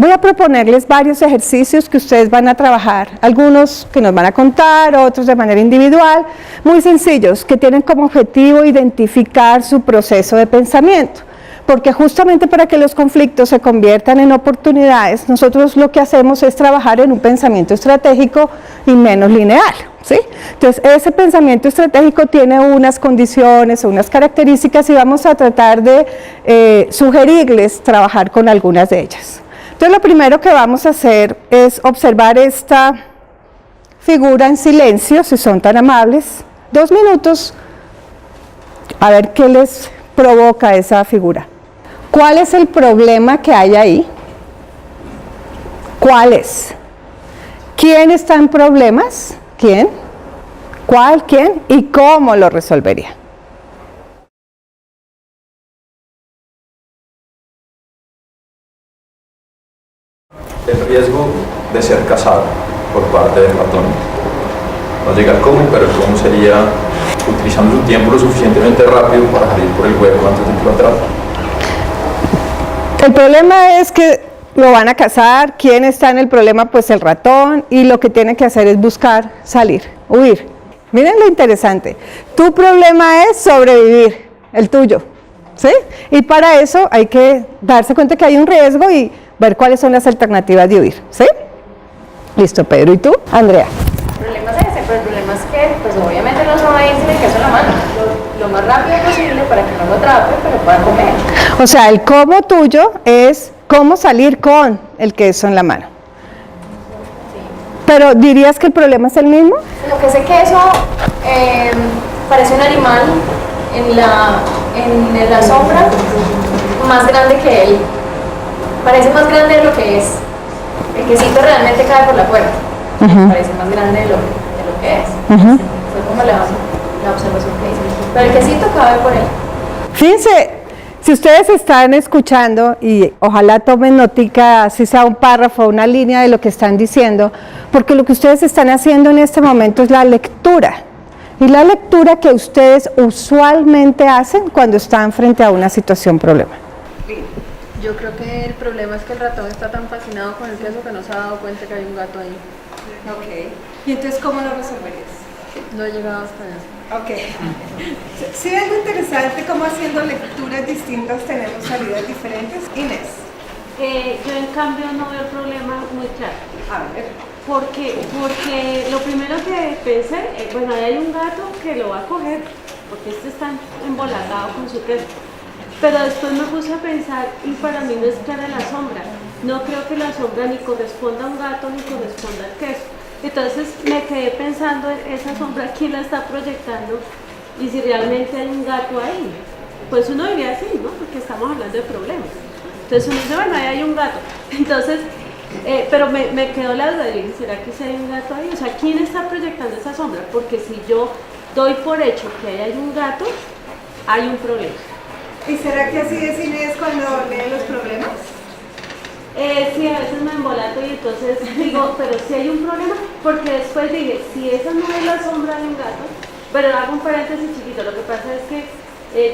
Voy a proponerles varios ejercicios que ustedes van a trabajar, algunos que nos van a contar, otros de manera individual, muy sencillos, que tienen como objetivo identificar su proceso de pensamiento. Porque justamente para que los conflictos se conviertan en oportunidades, nosotros lo que hacemos es trabajar en un pensamiento estratégico y menos lineal, ¿sí? Entonces, ese pensamiento estratégico tiene unas condiciones o unas características y vamos a tratar de sugerirles trabajar con algunas de ellas. Entonces, lo primero que vamos a hacer es observar esta figura en silencio, si son tan amables, 2 minutos, a ver qué les provoca esa figura. ¿Cuál es el problema que hay ahí? ¿Cuál es? ¿Quién está en problemas? ¿Quién? ¿Cuál? ¿Quién? ¿Y cómo lo resolvería? El riesgo de ser cazado por parte del ratón. No llega al cómo, pero el cómo sería utilizando su tiempo lo suficientemente rápido para salir por el hueco antes de que lo atrapen. El problema es que lo van a cazar. ¿Quién está en el problema? Pues el ratón, y lo que tiene que hacer es buscar salir, huir. Miren lo interesante, tu problema es sobrevivir, el tuyo, ¿sí? Y para eso hay que darse cuenta que hay un riesgo y ver cuáles son las alternativas de huir, ¿sí? Listo, Pedro, ¿y tú? Andrea. El problema es ese, pero el problema es que, pues obviamente no se va a ir sin el queso en la mano, lo más rápido posible para que no lo atrape, pero pueda comer. O sea, el cómo tuyo es cómo salir con el queso en la mano. Pero ¿dirías que el problema es el mismo? Lo que ese queso parece un animal en la sombra más grande que él. Parece más grande de lo que es. El quesito realmente cae por la puerta. Parece más grande de lo que es. Fue como la observación que hice. Pero el quesito cabe por él. Fíjense, si ustedes están escuchando y ojalá tomen notica, si sea un párrafo, una línea de lo que están diciendo, porque lo que ustedes están haciendo en este momento es la lectura. Y la lectura que ustedes usualmente hacen cuando están frente a una situación problema. Yo creo que el problema es que el ratón está tan fascinado con el queso que no se ha dado cuenta que hay un gato ahí. Ok. ¿Y entonces cómo lo resolverías? No he llegado hasta eso. Ok. Sí, algo interesante, como haciendo lecturas distintas tenemos salidas diferentes. Inés. Yo en cambio no veo el problema muy claro. A ver. Porque lo primero que pensé, bueno, ahí hay un gato que lo va a coger, porque este está embolatado con su queso. Pero después me puse a pensar y para mí no es clara la sombra. No creo que la sombra ni corresponda a un gato ni corresponda al queso. Entonces me quedé pensando en esa sombra, quién la está proyectando y si realmente hay un gato ahí. Pues uno diría así, ¿no? Porque estamos hablando de problemas. Entonces uno dice, bueno, ahí hay un gato. Entonces, pero me quedó la duda, dije, ¿será que sí hay un gato ahí? O sea, ¿quién está proyectando esa sombra? Porque si yo doy por hecho que ahí hay un gato, hay un problema. ¿Y será que así es Inés cuando lee los problemas? Sí, a veces me embolato y entonces digo, pero si hay un problema, porque después dije, si esa no es la sombra de un gato, pero hago un paréntesis chiquito, lo que pasa es que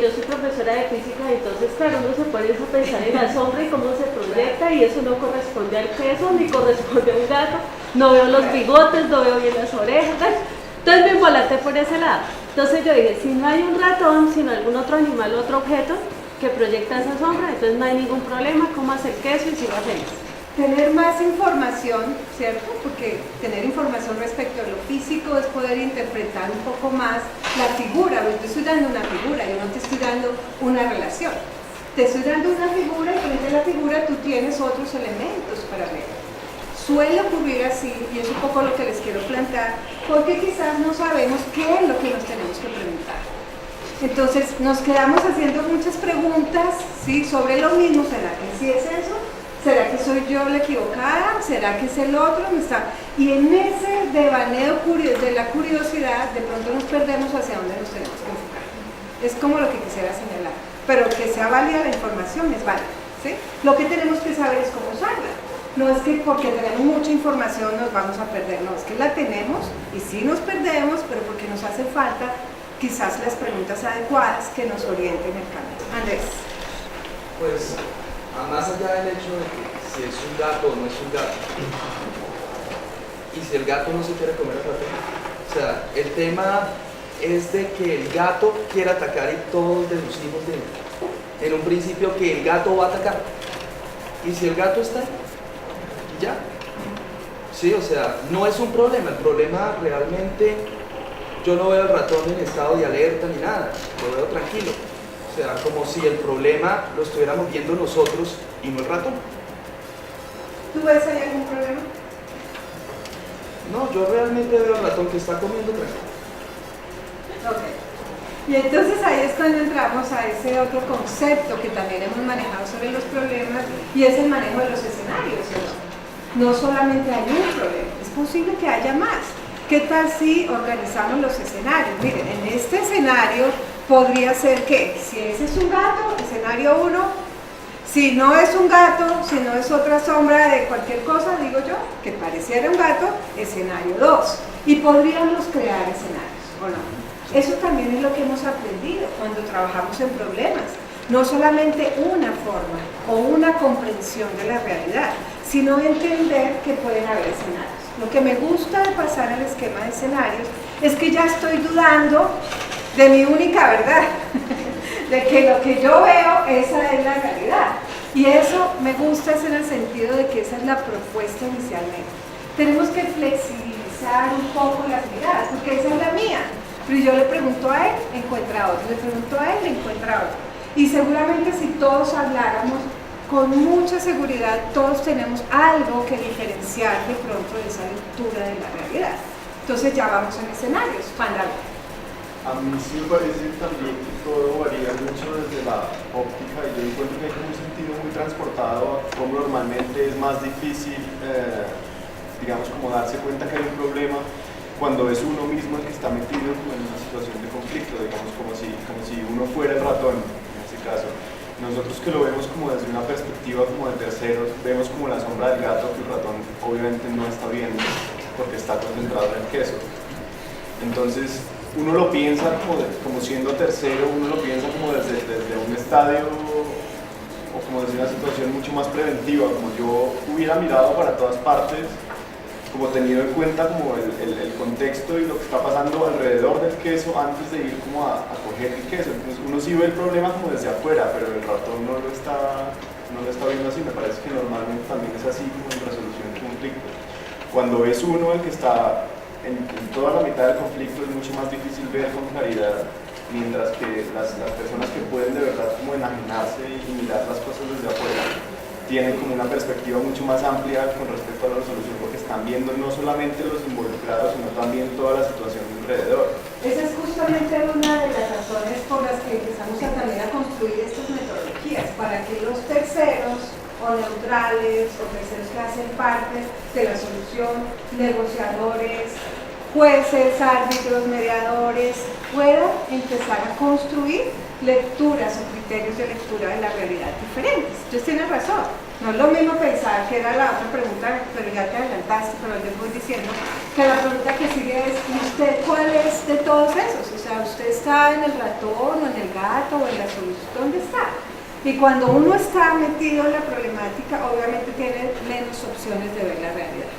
yo soy profesora de física y entonces claro, uno se pone a pensar en la sombra y cómo se proyecta y eso no corresponde al queso ni corresponde a un gato, no veo los bigotes, no veo bien las orejas, entonces me embolaté por ese lado. Entonces yo dije, si no hay un ratón, sino algún otro animal o otro objeto que proyecta esa sombra, entonces no hay ningún problema, cómo hacer queso y si lo hacemos. Tener más información, ¿cierto? Porque tener información respecto a lo físico es poder interpretar un poco más la figura. Yo te estoy dando una figura, yo no te estoy dando una relación. Te estoy dando una figura y frente a la figura tú tienes otros elementos para ver. Suele ocurrir así, y es un poco lo que les quiero plantear, porque quizás no sabemos qué es lo que nos tenemos que preguntar. Entonces nos quedamos haciendo muchas preguntas, ¿sí? Sobre lo mismo. ¿Será que sí es eso? ¿Será que soy yo la equivocada? ¿Será que es el otro? Y en ese devaneo de la curiosidad, de pronto nos perdemos hacia dónde nos tenemos que enfocar. Es como lo que quisiera señalar, pero que sea válida la información es válida, ¿sí? Lo que tenemos que saber es cómo usarla. No es que porque tenemos mucha información nos vamos a perder, no, es que la tenemos y sí nos perdemos, pero porque nos hace falta quizás las preguntas adecuadas que nos orienten el camino. Andrés. Pues a más allá del hecho de que si es un gato o no es un gato, y si el gato no se quiere comer al ratón, o sea, el tema es de que el gato quiere atacar y todos deducimos en un principio que el gato va a atacar. Y si el gato está ahí, ya. Sí, o sea, no es un problema. El problema realmente, yo no veo al ratón en estado de alerta ni nada, lo veo tranquilo. O sea, como si el problema lo estuviéramos viendo nosotros y no el ratón. ¿Tú ves ahí algún problema? No, yo realmente veo al ratón que está comiendo tranquilo. Ok. Y entonces ahí es cuando entramos a ese otro concepto que también hemos manejado sobre los problemas, y es el manejo de los escenarios, ¿no? No solamente hay un problema, es posible que haya más. ¿Qué tal si organizamos los escenarios? Miren, en este escenario podría ser que, si ese es un gato, escenario 1, si no es un gato, si no es otra sombra de cualquier cosa, digo yo, que pareciera un gato, escenario 2. Y podríamos crear escenarios, ¿o no? Eso también es lo que hemos aprendido cuando trabajamos en problemas. No solamente una forma o una comprensión de la realidad, sino entender que pueden haber escenarios. Lo que me gusta de pasar al esquema de escenarios es que ya estoy dudando de mi única verdad, de que lo que yo veo, esa es la realidad. Y eso me gusta es en el sentido de que esa es la propuesta inicialmente. Tenemos que flexibilizar un poco las miradas, porque esa es la mía. Pero yo le pregunto a él, encuentra a otro, le pregunto a él, encuentra a otro. Y seguramente si todos habláramos con mucha seguridad, todos tenemos algo que diferenciar de pronto de esa lectura de la realidad. Entonces ya vamos en escenarios, Pandal. A mí sí me parece también que todo varía mucho desde la óptica, y yo encuentro que hay como un sentido muy transportado a cómo normalmente es más difícil, digamos, como darse cuenta que hay un problema cuando es uno mismo el que está metido en una situación de conflicto, digamos, como si uno fuera el ratón, en ese caso. Nosotros que lo vemos como desde una perspectiva como de terceros, vemos como la sombra del gato que el ratón obviamente no está viendo porque está concentrado en el queso. Entonces, uno lo piensa como siendo tercero, uno lo piensa como desde un estadio o como desde una situación mucho más preventiva, como yo hubiera mirado para todas partes, como tenido en cuenta como el contexto y lo que está pasando alrededor del queso antes de ir como a coger el queso. Entonces uno sí ve el problema como desde afuera, pero el ratón no lo está viendo así. Me parece que normalmente también es así como en resolución de conflictos. Cuando es uno el que está en toda la mitad del conflicto, es mucho más difícil ver con claridad, mientras que las personas que pueden de verdad como enajenarse y mirar las cosas desde afuera tienen como una perspectiva mucho más amplia con respecto a la resolución, porque están viendo no solamente los involucrados, sino también toda la situación alrededor. Esa es justamente una de las razones por las que empezamos también a construir estas metodologías, para que los terceros o neutrales o terceros que hacen parte de la solución, negociadores, jueces, árbitros, mediadores, puedan empezar a construir lecturas o criterios de lectura de la realidad diferentes. Entonces tienes razón, no es lo mismo pensar, que era la otra pregunta, pero ya te adelantaste, pero yo voy diciendo que la pregunta que sigue es, ¿y usted cuál es de todos esos? O sea, ¿usted está en el ratón o en el gato o en la solución? ¿Dónde está? Y cuando uno está metido en la problemática, obviamente tiene menos opciones de ver la realidad.